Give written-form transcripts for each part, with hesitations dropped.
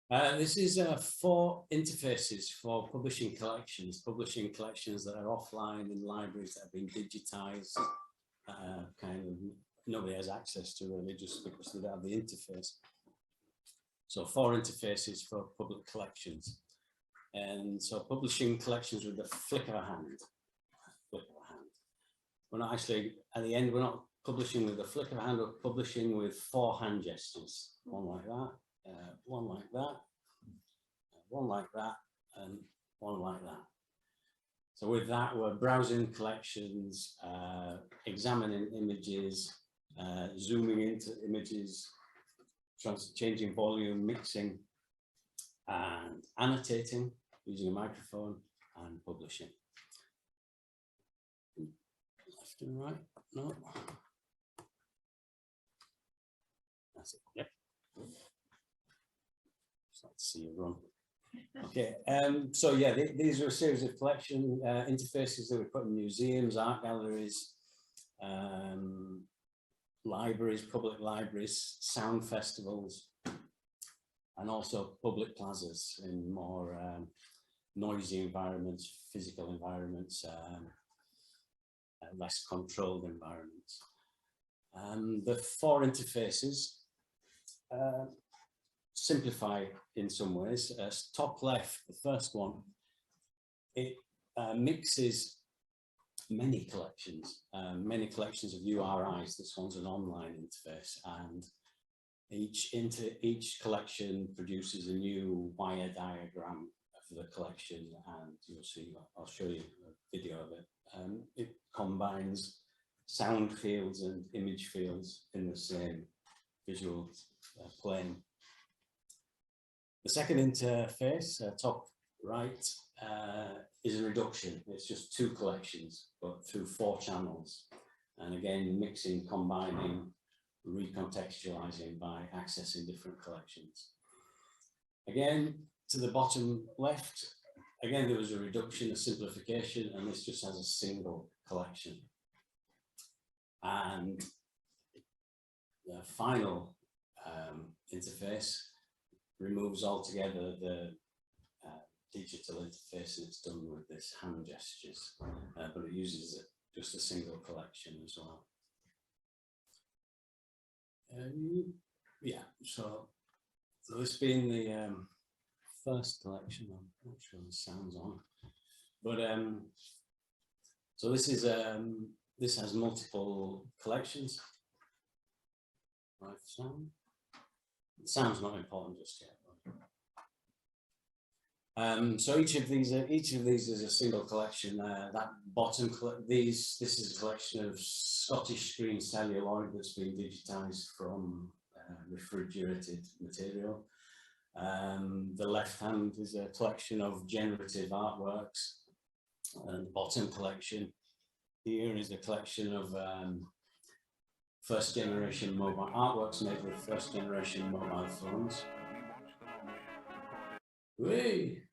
This is 4 interfaces for publishing collections that are offline in libraries that have been digitized, kind of nobody has access to really, just because they don't have the interface. So 4 interfaces for public collections. And so publishing collections with the flick of a hand. We're not actually, at the end, we're not publishing with the flick of a hand, we're publishing with 4 hand gestures. One like that, one like that, one like that, and one like that. So with that, we're browsing collections, examining images, zooming into images, changing volume, mixing, and annotating using a microphone, and publishing. Left and right, no. That's it, yep. Just like to see you run. Okay, so yeah, these are a series of collection interfaces that we put in museums, art galleries, libraries, public libraries, sound festivals, and also public plazas in more noisy environments, physical environments, less controlled environments. The 4 interfaces simplify in some ways. Top left, the first one, it mixes many collections of URIs. This one's an online interface, and each collection produces a new wire diagram of the collection, and you'll see, I'll show you a video of it. It combines sound fields and image fields in the same visual plane. The second interface, top right, is a reduction. It's just 2 collections, but through 4 channels. And again, mixing, combining, recontextualizing by accessing different collections. Again, to the bottom left, again, there was a reduction, a simplification, and this just has a single collection. And the final interface removes altogether the digital interface, and it's done with this hand gestures, but it uses just a single collection as well. Yeah, so this being the first collection, I'm not sure the sound's on, but so this is this has multiple collections. Right, sound. The sound's not important just yet. So each of these is a single collection. That bottom, this is a collection of Scottish screen celluloid that's been digitized from refrigerated material. The left hand is a collection of generative artworks, and the bottom collection here is a collection of first generation mobile artworks made with first generation mobile phones. Whee!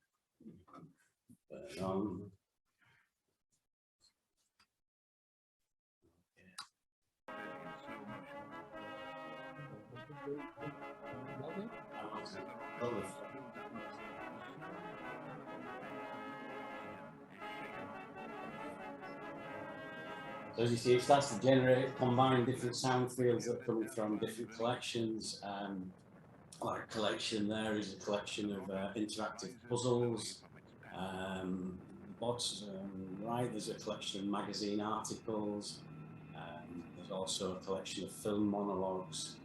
So as you see, it starts to generate, combine different sound fields that are coming from different collections. Like a collection there is a collection of interactive puzzles. Right, there's a collection of magazine articles. There's also a collection of film monologues.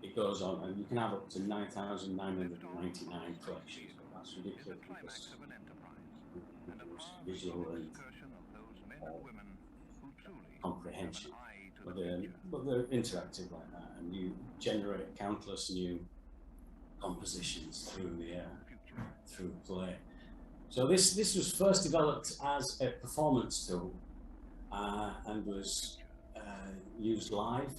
It goes on, and you can have up to 9,999 collections. That's ridiculous because visual and comprehension, but they're interactive like that, and you generate countless new compositions through play. So this was first developed as a performance tool and was used live.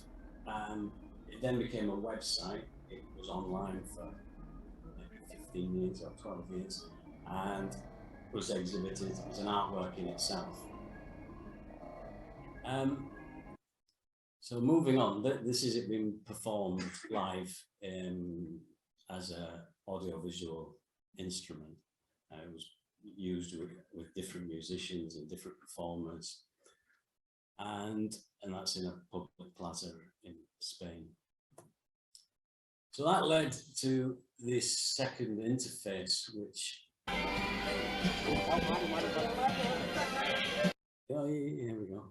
It then became a website. It was online for like 15 years or 12 years, and was exhibited as an artwork in itself. So moving on, this is it being performed live as a audiovisual instrument. It was used with different musicians and different performers, and that's in a public plaza in Spain. So that led to this second interface, which oh, here we go.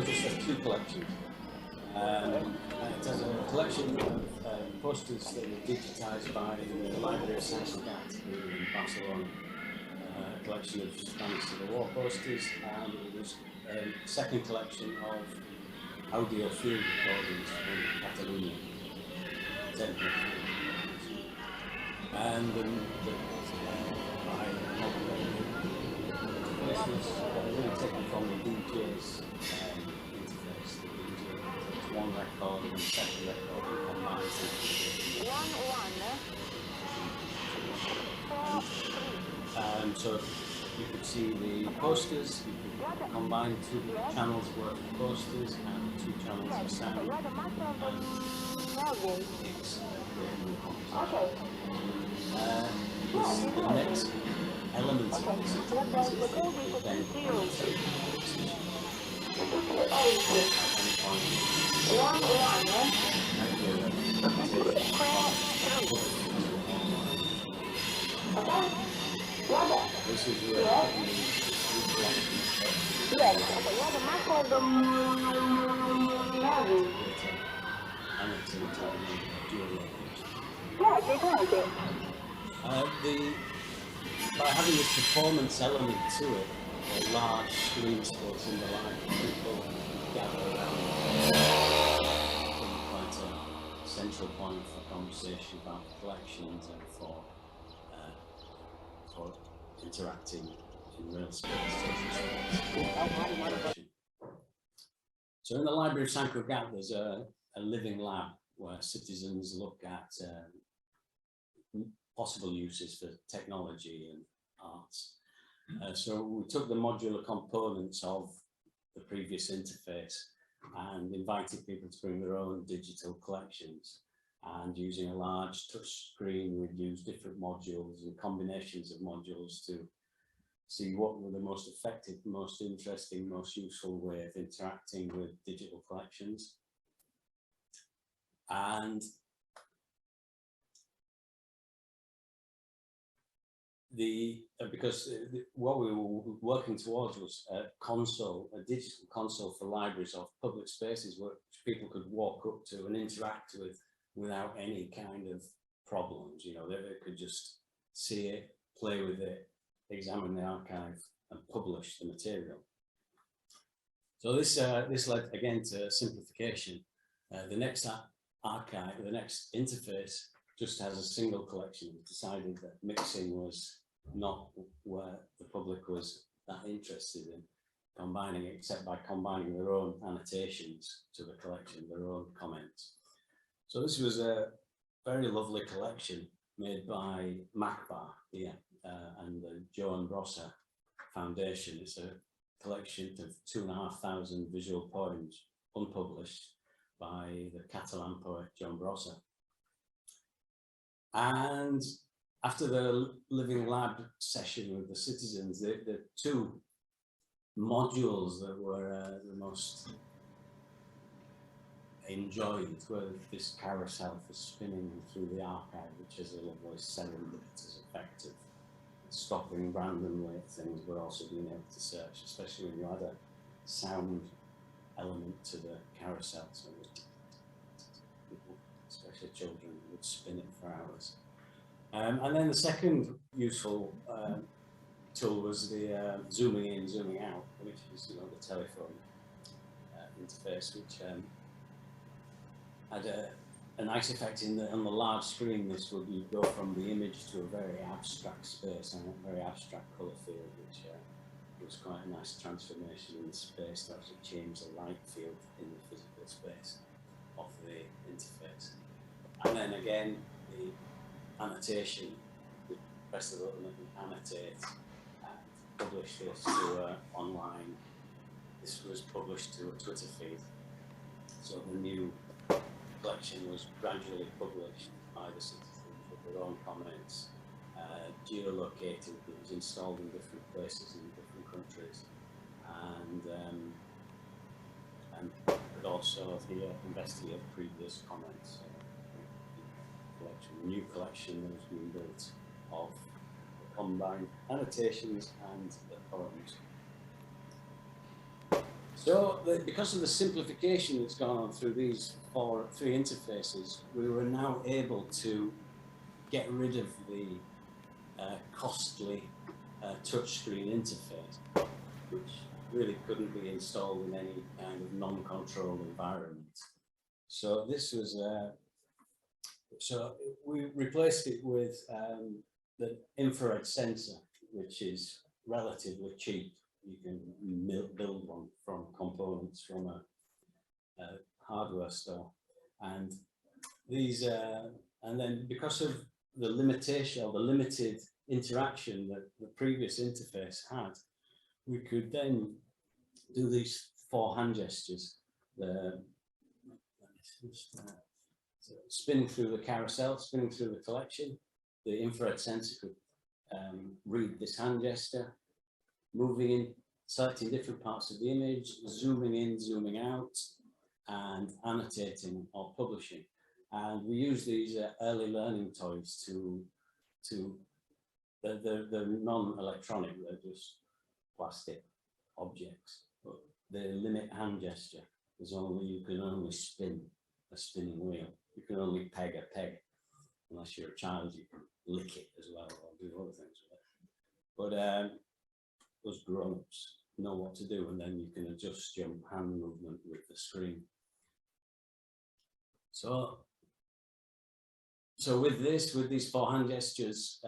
Just has two collections. It has a collection of posters that were digitised by the Library of SNMAA in Barcelona, a collection of Spanish Civil War posters, and it was a second collection of audio field recordings from Catalonia. And this was really taken from the DJ's interface. The DJ, one record and the second record combined. So you could see the posters, you could combine two channels worth of posters and two channels of sound. The next element of this is this is by having this performance element to it, a large screen sports in the line, people gather around. Quite a central point for conversation about collections and for interacting in real space. So in the Library of Sant Cugat, there's a living lab where citizens look at possible uses for technology and arts. So we took the modular components of the previous interface and invited people to bring their own digital collections. And using a large touch screen, we'd use different modules and combinations of modules to see what were the most effective, most interesting, most useful way of interacting with digital collections. And because what we were working towards was a digital console for libraries of public spaces which people could walk up to and interact with without any kind of problems. You know, they could just see it, play with it, examine the archive, and publish the material. So this led again to simplification. The next archive, the next interface, just has a single collection. We decided that mixing was not where the public was that interested in combining, except by combining their own annotations to the collection, their own comments. So this was a very lovely collection made by MACBA here and the Joan Brossa Foundation. It's a collection of 2,500 visual poems, unpublished, by the Catalan poet Joan Brossa. And after the living lab session with the citizens, the two modules that were the most enjoyed were this carousel for spinning through the archive, which is a lovely serendipitous effect of stopping randomly at things, but also being able to search, especially when you add a sound element to the carousel, so people, especially children, would spin it for hours. And then the second useful tool was the zooming in, zooming out, which is, you know, the telephone interface, which had a nice effect on the large screen. This would go from the image to a very abstract space and a very abstract colour field, which was quite a nice transformation in the space to actually change the light field in the physical space. of the interface. And then again, the annotation, we press the button and annotate and publish this to online. This was published to a Twitter feed. So the new collection was gradually published by the citizens with their own comments, geolocated. It was installed in different places in different countries, and but also here investigate previous comments. The new collection that has been built of the combined annotations and the poems. So, because of the simplification that's gone on through these three interfaces, we were now able to get rid of the costly touchscreen interface, which really couldn't be installed in any kind of non-controlled environment. So this was, so we replaced it with the infrared sensor, which is relatively cheap. You can build one from components from a hardware store, and these, and then because of the limitation or the limited interaction that the previous interface had, we could then do these 4 hand gestures. Spinning through the carousel, spinning through the collection, the infrared sensor could read this hand gesture, moving in, selecting different parts of the image, zooming in, zooming out, and annotating or publishing. And we use these early learning toys they're non-electronic, they're just plastic objects, but they limit hand gesture. You can only spin a spinning wheel. You can only peg a peg. Unless you're a child, you can lick it as well or do other things with it. But us grown-ups know what to do, and then you can adjust your hand movement with the screen. So with these 4 hand gestures,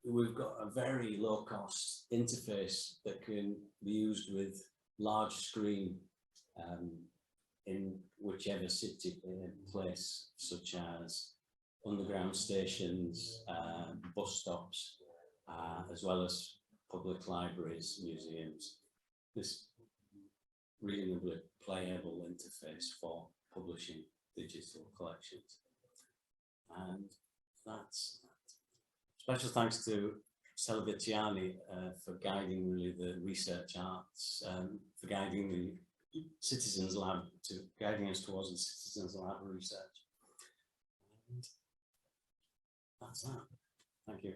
we've got a very low-cost interface that can be used with large screen in whichever city place, such as underground stations, bus stops, as well as public libraries, museums. This reasonably playable interface for publishing digital collections. And that's special thanks to Salvatiani for guiding really the research arts, for guiding the Citizens Lab, guiding us towards the Citizens Lab research. And that's that. Thank you.